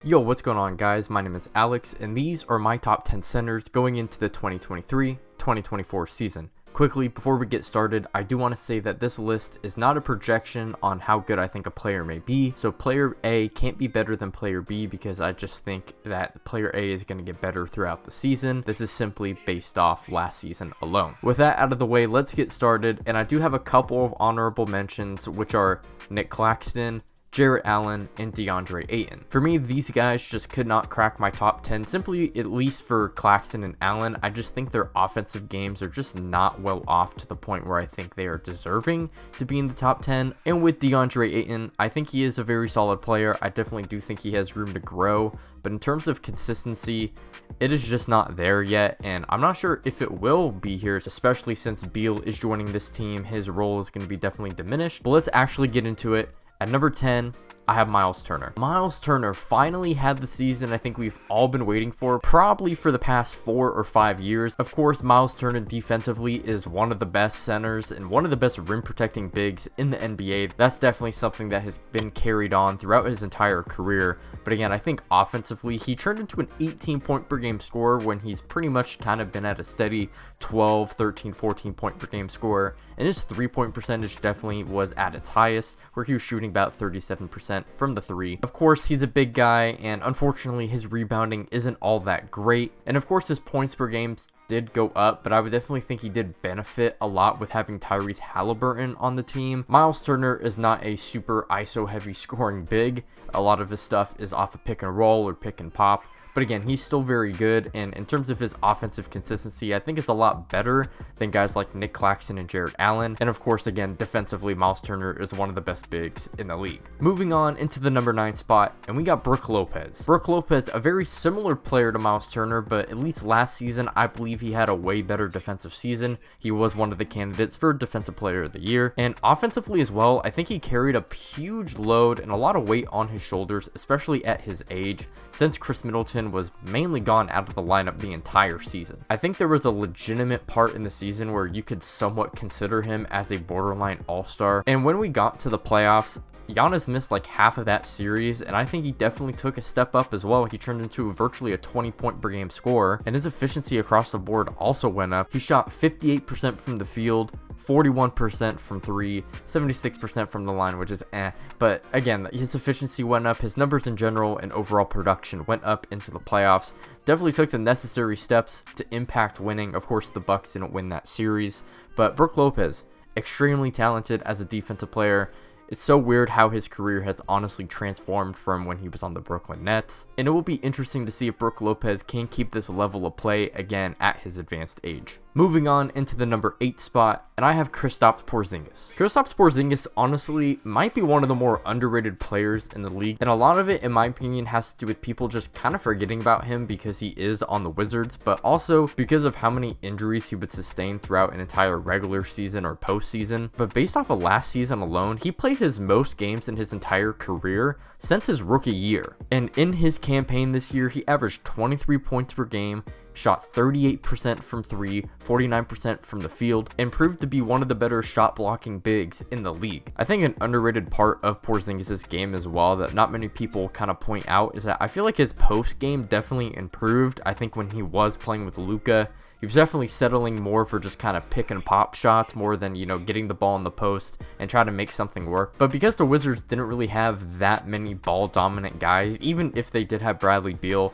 Yo, what's going on, guys? My name is Alex, and these are my top 10 centers going into the 2023-2024 season. Quickly, before we get started, I do want to say that this list is not a projection on how good I think a player may be. So player A can't be better than player B because I just think that player A is going to get better throughout the season. This is simply based off last season alone. With that out of the way, let's get started. And I do have a couple of honorable mentions, which are Nick Claxton, Jarrett Allen, and DeAndre Ayton. For me, these guys just could not crack my top 10, simply at least for Claxton and Allen. I just think their offensive games are just not well off to the point where I think they are deserving to be in the top 10. And with DeAndre Ayton, I think he is a very solid player. I definitely do think he has room to grow, but in terms of consistency, it is just not there yet, and I'm not sure if it will be here, especially since Beal is joining this team. His role is going to be definitely diminished, but let's actually get into it. At number 10, I have Miles Turner. Miles Turner finally had the season I think we've all been waiting for, probably for the past 4 or 5 years. Of course, Miles Turner defensively is one of the best centers and one of the best rim protecting bigs in the NBA. That's definitely something that has been carried on throughout his entire career. But again, I think offensively, he turned into an 18 point per game scorer when he's pretty much kind of been at a steady 12, 13, 14 point per game scorer. And his 3-point percentage definitely was at its highest, where he was shooting about 37% from the 3. Of course, he's a big guy, and unfortunately his rebounding isn't all that great. And of course his points per game did go up, but I would definitely think he did benefit a lot with having Tyrese Halliburton on the team. Miles Turner is not a super ISO heavy scoring big. A lot of his stuff is off a pick and roll or pick and pop. But again, he's still very good, and in terms of his offensive consistency, I think it's a lot better than guys like Nick Claxton and Jarrett Allen. And of course, again, defensively, Miles Turner is one of the best bigs in the league. Moving on into the number 9 spot, and we got Brook Lopez. Brook Lopez, a very similar player to Miles Turner, but at least last season, I believe he had a way better defensive season. He was one of the candidates for Defensive Player of the Year. And offensively as well, I think he carried a huge load and a lot of weight on his shoulders, especially at his age, since Chris Middleton was mainly gone out of the lineup the entire season. I think there was a legitimate part in the season where you could somewhat consider him as a borderline all-star. And when we got to the playoffs, Giannis missed like half of that series, and I think he definitely took a step up as well. He turned into virtually a 20 point per game scorer, and his efficiency across the board also went up. He shot 58% from the field, 41% from 3, 76% from the line, which is but again, his efficiency went up, his numbers in general and overall production went up into the playoffs. Definitely took the necessary steps to impact winning. Of course, the Bucks didn't win that series, but Brook Lopez, extremely talented as a defensive player. It's so weird how his career has honestly transformed from when he was on the Brooklyn Nets, and it will be interesting to see if Brook Lopez can keep this level of play again at his advanced age. Moving on into the number 8 spot, and I have Kristaps Porzingis. Kristaps Porzingis honestly might be one of the more underrated players in the league, and a lot of it, in my opinion, has to do with people just kind of forgetting about him because he is on the Wizards, but also because of how many injuries he would sustain throughout an entire regular season or postseason. But based off of last season alone, he played his most games in his entire career since his rookie year. And in his campaign this year, he averaged 23 points per game, shot 38% from 3, 49% from the field, and proved to be one of the better shot blocking bigs in the league. I think an underrated part of Porzingis' game as well that not many people kind of point out is that I feel like his post game definitely improved. I think when he was playing with Luka, he was definitely settling more for just kind of pick and pop shots more than, getting the ball in the post and try to make something work. But because the Wizards didn't really have that many ball dominant guys, even if they did have Bradley Beal,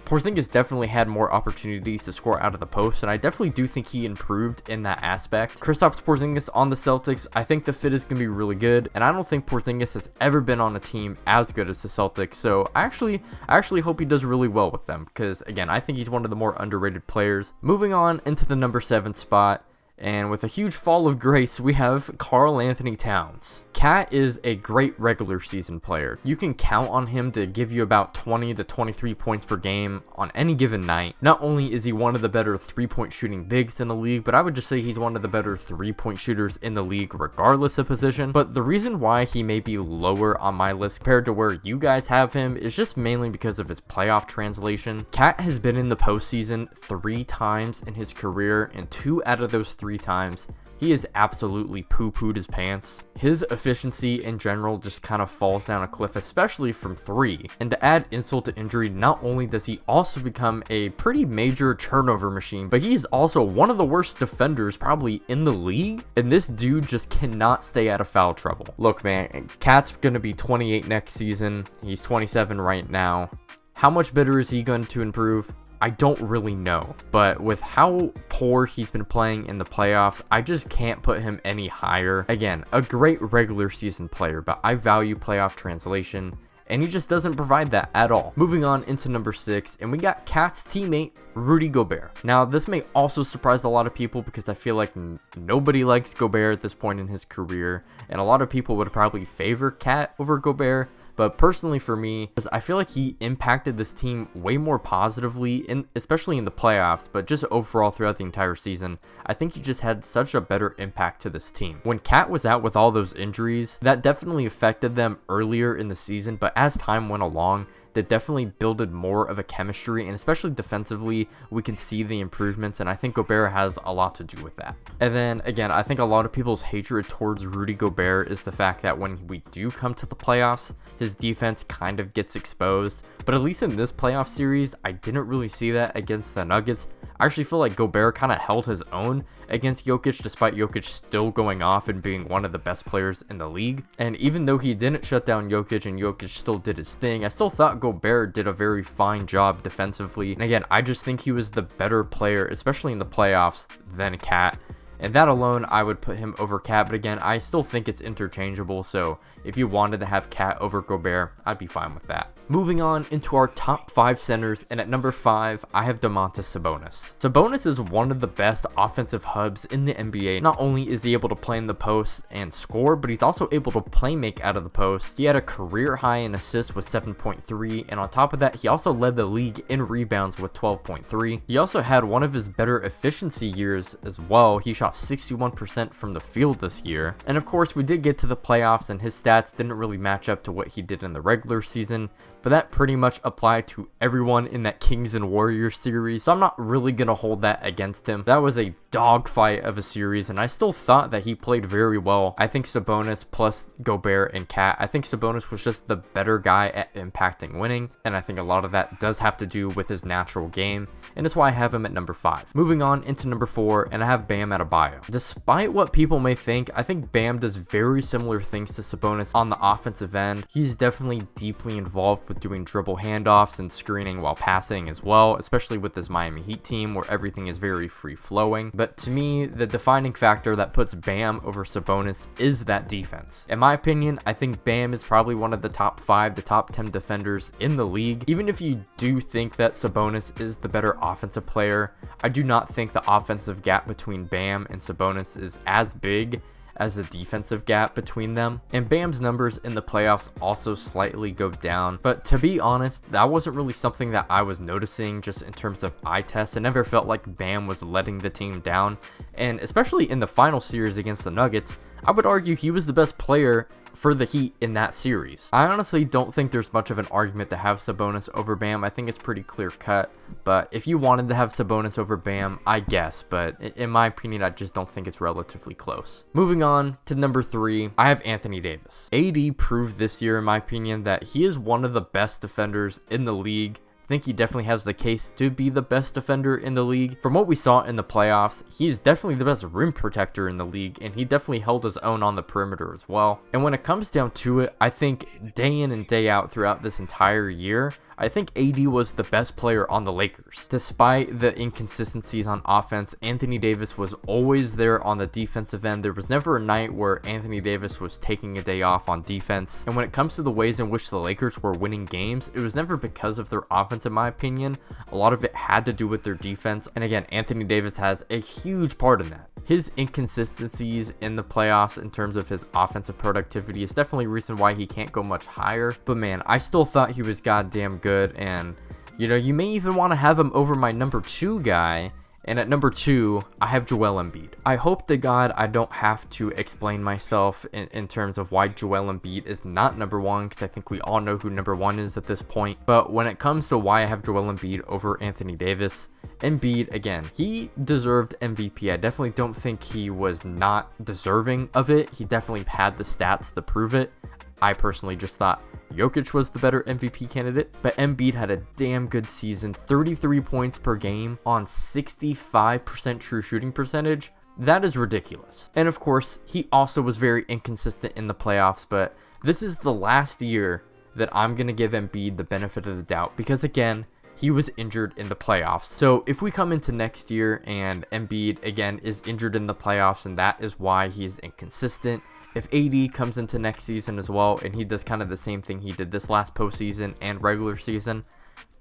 Porzingis definitely had more opportunities to score out of the post, and I definitely do think he improved in that aspect. Kristaps Porzingis on the Celtics, I think the fit is going to be really good, and I don't think Porzingis has ever been on a team as good as the Celtics, so I actually hope he does really well with them, because again, I think he's one of the more underrated players. Moving on into the number 7 spot, and with a huge fall of grace, we have Karl Anthony Towns. Cat is a great regular season player. You can count on him to give you about 20 to 23 points per game on any given night. Not only is he one of the better 3-point shooting bigs in the league, but I would just say he's one of the better 3-point shooters in the league regardless of position. But the reason why he may be lower on my list compared to where you guys have him is just mainly because of his playoff translation. Cat has been in the postseason 3 times in his career, and 2 out of those 3 times he has absolutely poo-pooed his pants. His efficiency in general just kind of falls down a cliff, especially from 3. And to add insult to injury, not only does he also become a pretty major turnover machine, but he is also one of the worst defenders probably in the league. And this dude just cannot stay out of foul trouble. Look, man, Cat's gonna be 28 next season. He's 27 right now. How much better is he going to improve? I don't really know, but with how poor he's been playing in the playoffs, I just can't put him any higher. Again, a great regular season player, but I value playoff translation, and he just doesn't provide that at all. Moving on into number 6, and we got Cat's teammate, Rudy Gobert. Now, this may also surprise a lot of people because I feel like nobody likes Gobert at this point in his career, and a lot of people would probably favor Cat over Gobert. But personally for me, because I feel like he impacted this team way more positively, especially in the playoffs, but just overall throughout the entire season, I think he just had such a better impact to this team. When Cat was out with all those injuries, that definitely affected them earlier in the season, but as time went along, that definitely builded more of a chemistry, and especially defensively, we can see the improvements, and I think Gobert has a lot to do with that. And then again, I think a lot of people's hatred towards Rudy Gobert is the fact that when we do come to the playoffs, his defense kind of gets exposed, but at least in this playoff series, I didn't really see that against the Nuggets. I actually feel like Gobert kind of held his own against Jokic, despite Jokic still going off and being one of the best players in the league. And even though he didn't shut down Jokic and Jokic still did his thing, I still thought Gobert did a very fine job defensively. And again, I just think he was the better player, especially in the playoffs, than Cat. And that alone, I would put him over Cat, but again, I still think it's interchangeable, so if you wanted to have Cat over Gobert, I'd be fine with that. Moving on into our top 5 centers, and at number 5, I have Domantas Sabonis. Sabonis is one of the best offensive hubs in the NBA. Not only is he able to play in the post and score, but he's also able to play make out of the post. He had a career high in assists with 7.3, and on top of that, he also led the league in rebounds with 12.3. He also had one of his better efficiency years as well. He shot 61% from the field this year. And of course, we did get to the playoffs, and his stats didn't really match up to what he did in the regular season, but that pretty much applied to everyone in that Kings and Warriors series, so I'm not really gonna hold that against him. That was a dogfight of a series, and I still thought that he played very well. I think Sabonis plus Gobert and Cat, I think Sabonis was just the better guy at impacting winning, and I think a lot of that does have to do with his natural game, and that's why I have him at number 5. Moving on into number 4, and I have Bam Adebayo. Despite what people may think, I think Bam does very similar things to Sabonis on the offensive end. He's definitely deeply involved with doing dribble handoffs and screening while passing as well, especially with this Miami Heat team where everything is very free flowing. But to me, the defining factor that puts Bam over Sabonis is that defense. In my opinion, I think Bam is probably one of the top 5 to top 10 defenders in the league. Even if you do think that Sabonis is the better offensive player, I do not think the offensive gap between Bam and Sabonis is as big as the defensive gap between them. And Bam's numbers in the playoffs also slightly go down, but to be honest, that wasn't really something that I was noticing just in terms of eye test. I never felt like Bam was letting the team down, and especially in the final series against the Nuggets, I would argue he was the best player for the Heat in that series. I honestly don't think there's much of an argument to have Sabonis over Bam. I think it's pretty clear cut, but if you wanted to have Sabonis over Bam, I guess, but in my opinion, I just don't think it's relatively close. Moving on to number 3, I have Anthony Davis. AD proved this year, in my opinion, that he is one of the best defenders in the league. I think he definitely has the case to be the best defender in the league. From what we saw in the playoffs, he's definitely the best rim protector in the league, and he definitely held his own on the perimeter as well. And when it comes down to it, I think day in and day out throughout this entire year, I think AD was the best player on the Lakers. Despite the inconsistencies on offense, Anthony Davis was always there on the defensive end. There was never a night where Anthony Davis was taking a day off on defense. And when it comes to the ways in which the Lakers were winning games, it was never because of their offense, in my opinion. A lot of it had to do with their defense. And again, Anthony Davis has a huge part in that. His inconsistencies in the playoffs in terms of his offensive productivity is definitely a reason why he can't go much higher. But man, I still thought he was goddamn good, and you know, you may even want to have him over my number 2 guy. And at number 2, I have Joel Embiid. I hope to God I don't have to explain myself in terms of why Joel Embiid is not number 1, because I think we all know who number 1 is at this point. But when it comes to why I have Joel Embiid over Anthony Davis, Embiid, again, he deserved MVP. I definitely don't think he was not deserving of it. He definitely had the stats to prove it. I personally just thought Jokic was the better MVP candidate, but Embiid had a damn good season. 33 points per game on 65% true shooting percentage. That is ridiculous. And of course, he also was very inconsistent in the playoffs, but this is the last year that I'm going to give Embiid the benefit of the doubt because, again, he was injured in the playoffs. So if we come into next year and Embiid, again, is injured in the playoffs and that is why he is inconsistent, if AD comes into next season as well and he does kind of the same thing he did this last postseason and regular season,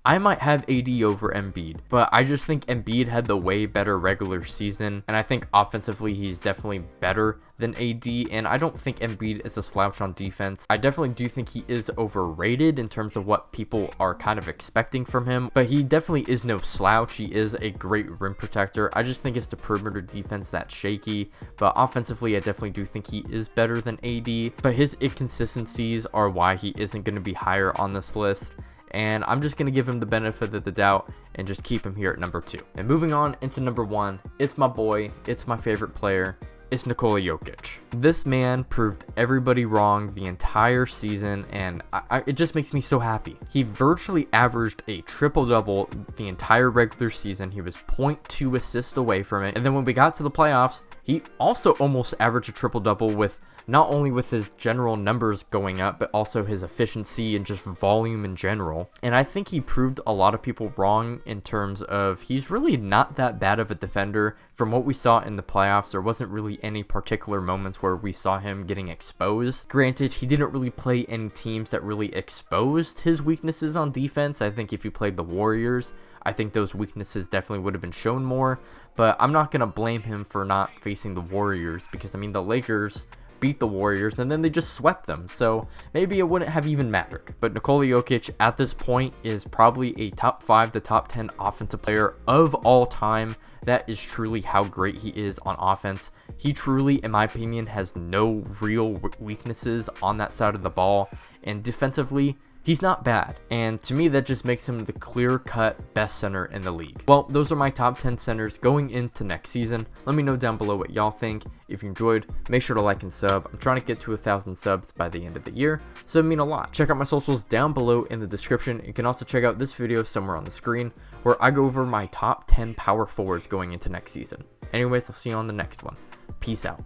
I might have AD over Embiid, but I just think Embiid had the way better regular season, and I think offensively he's definitely better than AD, and I don't think Embiid is a slouch on defense. I definitely do think he is overrated in terms of what people are kind of expecting from him, but he definitely is no slouch. He is a great rim protector. I just think it's the perimeter defense that's shaky, but offensively I definitely do think he is better than AD, but his inconsistencies are why he isn't going to be higher on this list. And I'm just going to give him the benefit of the doubt and just keep him here at number 2. And moving on into number 1, it's my boy, it's my favorite player, it's Nikola Jokic. This man proved everybody wrong the entire season, and it just makes me so happy. He virtually averaged a triple-double the entire regular season. He was 0.2 assists away from it, and then when we got to the playoffs, he also almost averaged a triple-double with not only with his general numbers going up, but also his efficiency and just volume in general. And I think he proved a lot of people wrong in terms of he's really not that bad of a defender. From what we saw in the playoffs, there wasn't really any particular moments where we saw him getting exposed. Granted, he didn't really play any teams that really exposed his weaknesses on defense. I think if you played the Warriors, I think those weaknesses definitely would have been shown more. But I'm not going to blame him for not facing the Warriors because, I mean, the Lakers beat the Warriors and then they just swept them, so maybe it wouldn't have even mattered. But Nikola Jokic at this point is probably a top 5 to top 10 offensive player of all time. That is truly how great he is on offense. He truly, in my opinion, has no real weaknesses on that side of the ball, and defensively he's not bad, and to me that just makes him the clear-cut best center in the league. Well, those are my top 10 centers going into next season. Let me know down below what y'all think. If you enjoyed, make sure to like and sub. I'm trying to get to 1,000 subs by the end of the year, so it means a lot. Check out my socials down below in the description. You can also check out this video somewhere on the screen where I go over my top 10 power forwards going into next season. Anyways, I'll see you on the next one. Peace out.